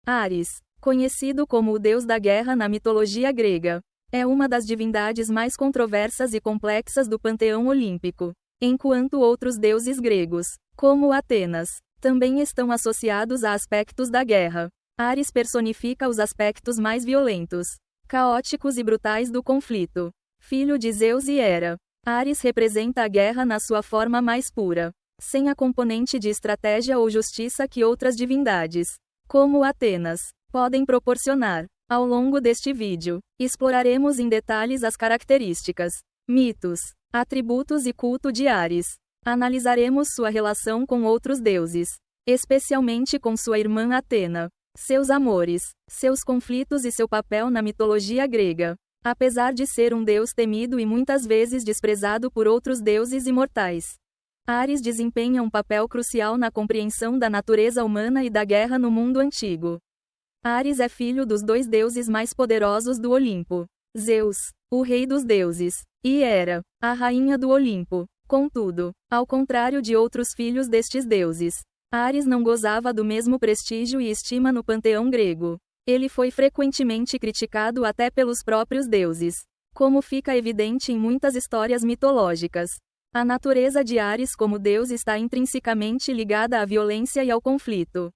Ares, conhecido como o deus da guerra na mitologia grega, é uma das divindades mais controversas e complexas do panteão olímpico, enquanto outros deuses gregos, como Atenas, também estão associados a aspectos da guerra. Ares personifica os aspectos mais violentos, caóticos e brutais do conflito. Filho de Zeus e Hera, Ares representa a guerra na sua forma mais pura, sem a componente de estratégia ou justiça que outras divindades, como Atenas, podem proporcionar. Ao longo deste vídeo, exploraremos em detalhes as características, mitos, atributos e culto de Ares. Analisaremos sua relação com outros deuses, especialmente com sua irmã Atena, seus amores, seus conflitos e seu papel na mitologia grega. Apesar de ser um deus temido e muitas vezes desprezado por outros deuses imortais, Ares desempenha um papel crucial na compreensão da natureza humana e da guerra no mundo antigo. Ares é filho dos dois deuses mais poderosos do Olimpo, Zeus, o rei dos deuses, e Hera, a rainha do Olimpo. Contudo, ao contrário de outros filhos destes deuses, Ares não gozava do mesmo prestígio e estima no panteão grego. Ele foi frequentemente criticado até pelos próprios deuses, como fica evidente em muitas histórias mitológicas. A natureza de Ares como deus está intrinsecamente ligada à violência e ao conflito.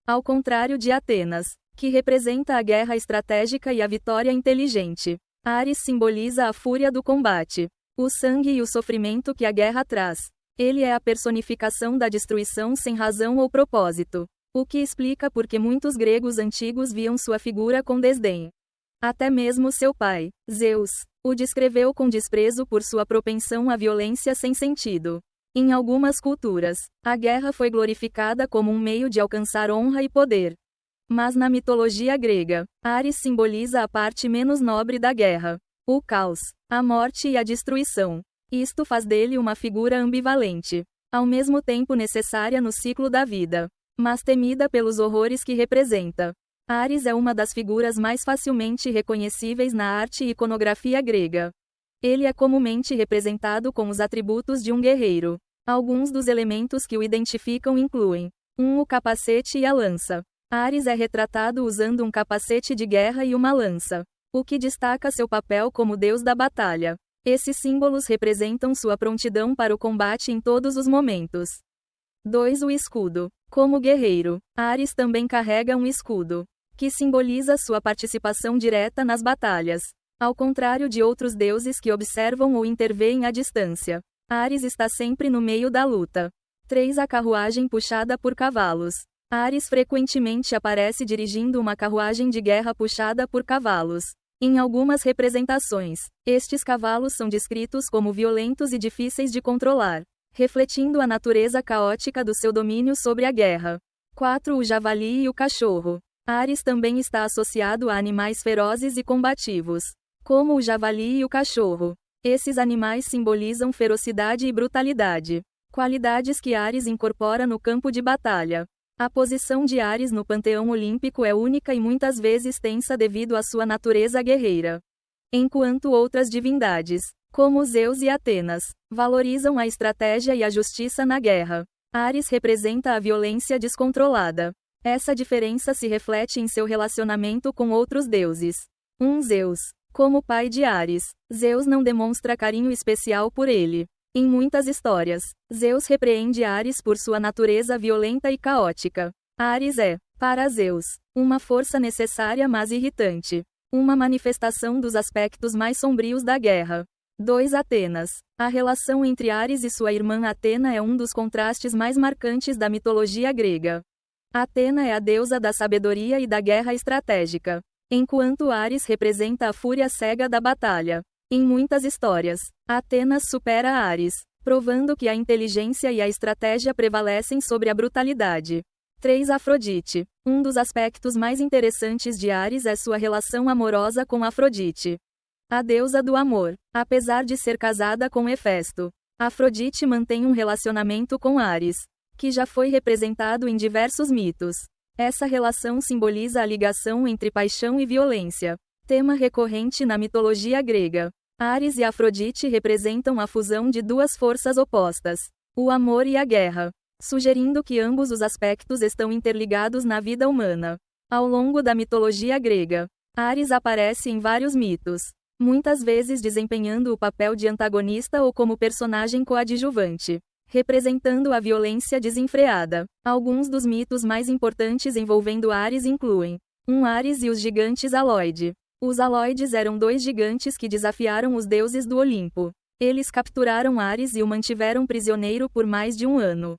Ao contrário de Atenas, que representa a guerra estratégica e a vitória inteligente, Ares simboliza a fúria do combate, o sangue e o sofrimento que a guerra traz. Ele é a personificação da destruição sem razão ou propósito, o que explica por que muitos gregos antigos viam sua figura com desdém. Até mesmo seu pai, Zeus, o descreveu com desprezo por sua propensão à violência sem sentido. Em algumas culturas, a guerra foi glorificada como um meio de alcançar honra e poder. Mas na mitologia grega, Ares simboliza a parte menos nobre da guerra, o caos, a morte e a destruição. Isto faz dele uma figura ambivalente, ao mesmo tempo necessária no ciclo da vida, mas temida pelos horrores que representa. Ares é uma das figuras mais facilmente reconhecíveis na arte e iconografia grega. Ele é comumente representado com os atributos de um guerreiro. Alguns dos elementos que o identificam incluem: 1. O capacete e a lança. Ares é retratado usando um capacete de guerra e uma lança, o que destaca seu papel como deus da batalha. Esses símbolos representam sua prontidão para o combate em todos os momentos. 2. O escudo. Como guerreiro, Ares também carrega um escudo, que simboliza sua participação direta nas batalhas. Ao contrário de outros deuses que observam ou intervêm à distância, Ares está sempre no meio da luta. 3. A carruagem puxada por cavalos. Ares frequentemente aparece dirigindo uma carruagem de guerra puxada por cavalos. Em algumas representações, estes cavalos são descritos como violentos e difíceis de controlar, refletindo a natureza caótica do seu domínio sobre a guerra. 4. O javali e o cachorro. Ares também está associado a animais ferozes e combativos, como o javali e o cachorro. Esses animais simbolizam ferocidade e brutalidade, qualidades que Ares incorpora no campo de batalha. A posição de Ares no panteão olímpico é única e muitas vezes tensa devido à sua natureza guerreira. Enquanto outras divindades, como Zeus e Atenas, valorizam a estratégia e a justiça na guerra, Ares representa a violência descontrolada. Essa diferença se reflete em seu relacionamento com outros deuses. 1. Zeus. Como pai de Ares, Zeus não demonstra carinho especial por ele. Em muitas histórias, Zeus repreende Ares por sua natureza violenta e caótica. Ares é, para Zeus, uma força necessária mas irritante, uma manifestação dos aspectos mais sombrios da guerra. 2. Atenas. A relação entre Ares e sua irmã Atena é um dos contrastes mais marcantes da mitologia grega. Atena é a deusa da sabedoria e da guerra estratégica, enquanto Ares representa a fúria cega da batalha. Em muitas histórias, Atenas supera Ares, provando que a inteligência e a estratégia prevalecem sobre a brutalidade. 3. Afrodite. Um dos aspectos mais interessantes de Ares é sua relação amorosa com Afrodite, a deusa do amor. Apesar de ser casada com Hefesto, Afrodite mantém um relacionamento com Ares, que já foi representado em diversos mitos. Essa relação simboliza a ligação entre paixão e violência, tema recorrente na mitologia grega. Ares e Afrodite representam a fusão de duas forças opostas, o amor e a guerra, sugerindo que ambos os aspectos estão interligados na vida humana. Ao longo da mitologia grega, Ares aparece em vários mitos, muitas vezes desempenhando o papel de antagonista ou como personagem coadjuvante, representando a violência desenfreada. Alguns dos mitos mais importantes envolvendo Ares incluem Ares e os gigantes Aloide. Os Aloides eram 2 gigantes que desafiaram os deuses do Olimpo. Eles capturaram Ares e o mantiveram prisioneiro por mais de 1 ano.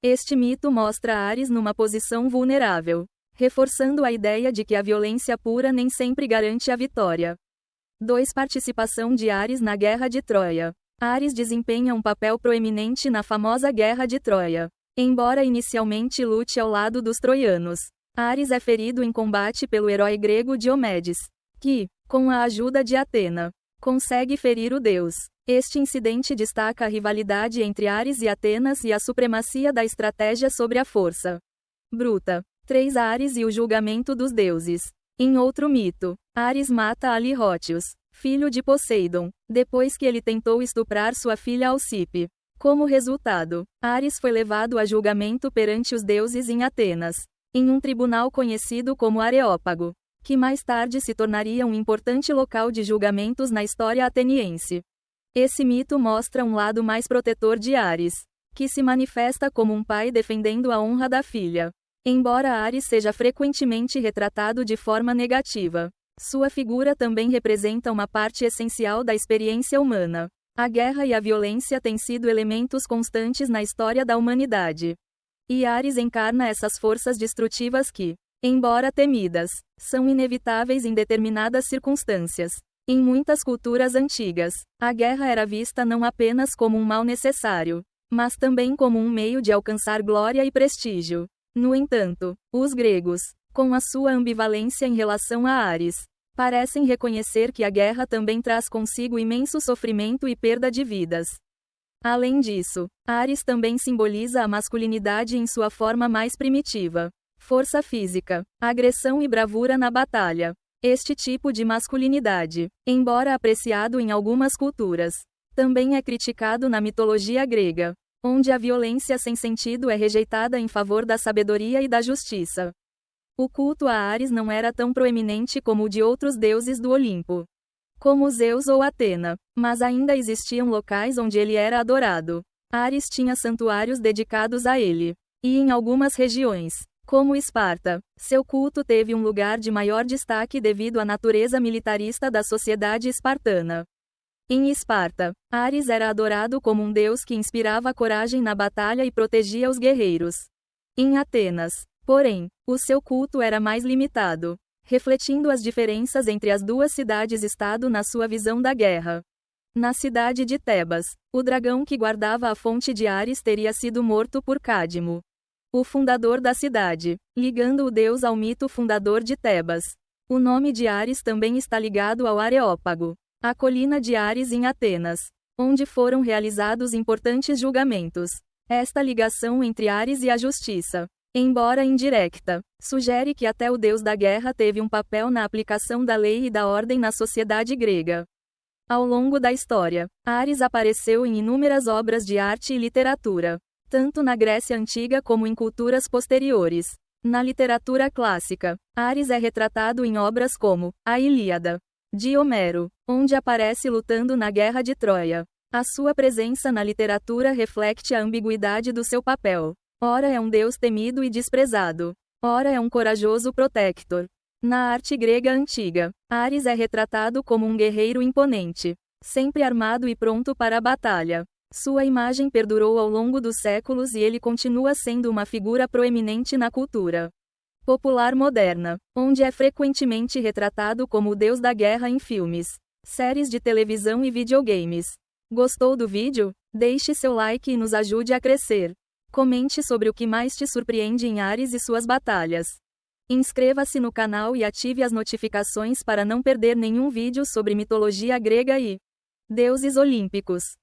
Este mito mostra Ares numa posição vulnerável, reforçando a ideia de que a violência pura nem sempre garante a vitória. 2. Participação de Ares na Guerra de Troia. Ares desempenha um papel proeminente na famosa Guerra de Troia. Embora inicialmente lute ao lado dos troianos, Ares é ferido em combate pelo herói grego Diomedes, que, com a ajuda de Atena, consegue ferir o deus. Este incidente destaca a rivalidade entre Ares e Atenas e a supremacia da estratégia sobre a força bruta. 3. Ares e o julgamento dos deuses. Em outro mito, Ares mata Alirótios, filho de Poseidon, depois que ele tentou estuprar sua filha Alcipe. Como resultado, Ares foi levado a julgamento perante os deuses em Atenas, em um tribunal conhecido como Areópago, que mais tarde se tornaria um importante local de julgamentos na história ateniense. Esse mito mostra um lado mais protetor de Ares, que se manifesta como um pai defendendo a honra da filha. Embora Ares seja frequentemente retratado de forma negativa, sua figura também representa uma parte essencial da experiência humana. A guerra e a violência têm sido elementos constantes na história da humanidade. E Ares encarna essas forças destrutivas que, embora temidas, são inevitáveis em determinadas circunstâncias. Em muitas culturas antigas, a guerra era vista não apenas como um mal necessário, mas também como um meio de alcançar glória e prestígio. No entanto, os gregos, com a sua ambivalência em relação a Ares, parecem reconhecer que a guerra também traz consigo imenso sofrimento e perda de vidas. Além disso, Ares também simboliza a masculinidade em sua forma mais primitiva. Força física, agressão e bravura na batalha. Este tipo de masculinidade, embora apreciado em algumas culturas, também é criticado na mitologia grega, onde a violência sem sentido é rejeitada em favor da sabedoria e da justiça. O culto a Ares não era tão proeminente como o de outros deuses do Olimpo, como Zeus ou Atena, mas ainda existiam locais onde ele era adorado. Ares tinha santuários dedicados a ele, e em algumas regiões, como Esparta, seu culto teve um lugar de maior destaque devido à natureza militarista da sociedade espartana. Em Esparta, Ares era adorado como um deus que inspirava coragem na batalha e protegia os guerreiros. Em Atenas, porém, o seu culto era mais limitado, refletindo as diferenças entre as 2 cidades-estado na sua visão da guerra. Na cidade de Tebas, o dragão que guardava a fonte de Ares teria sido morto por Cádmo, o fundador da cidade, ligando o deus ao mito fundador de Tebas. O nome de Ares também está ligado ao Areópago, a colina de Ares em Atenas, onde foram realizados importantes julgamentos. Esta ligação entre Ares e a justiça, embora indirecta, sugere que até o deus da guerra teve um papel na aplicação da lei e da ordem na sociedade grega. Ao longo da história, Ares apareceu em inúmeras obras de arte e literatura, tanto na Grécia Antiga como em culturas posteriores. Na literatura clássica, Ares é retratado em obras como A Ilíada, de Homero, onde aparece lutando na Guerra de Troia. A sua presença na literatura reflete a ambiguidade do seu papel. Ora é um deus temido e desprezado, ora é um corajoso protector. Na arte grega antiga, Ares é retratado como um guerreiro imponente, sempre armado e pronto para a batalha. Sua imagem perdurou ao longo dos séculos e ele continua sendo uma figura proeminente na cultura popular moderna, onde é frequentemente retratado como o deus da guerra em filmes, séries de televisão e videogames. Gostou do vídeo? Deixe seu like e nos ajude a crescer. Comente sobre o que mais te surpreende em Ares e suas batalhas. Inscreva-se no canal e ative as notificações para não perder nenhum vídeo sobre mitologia grega e deuses olímpicos.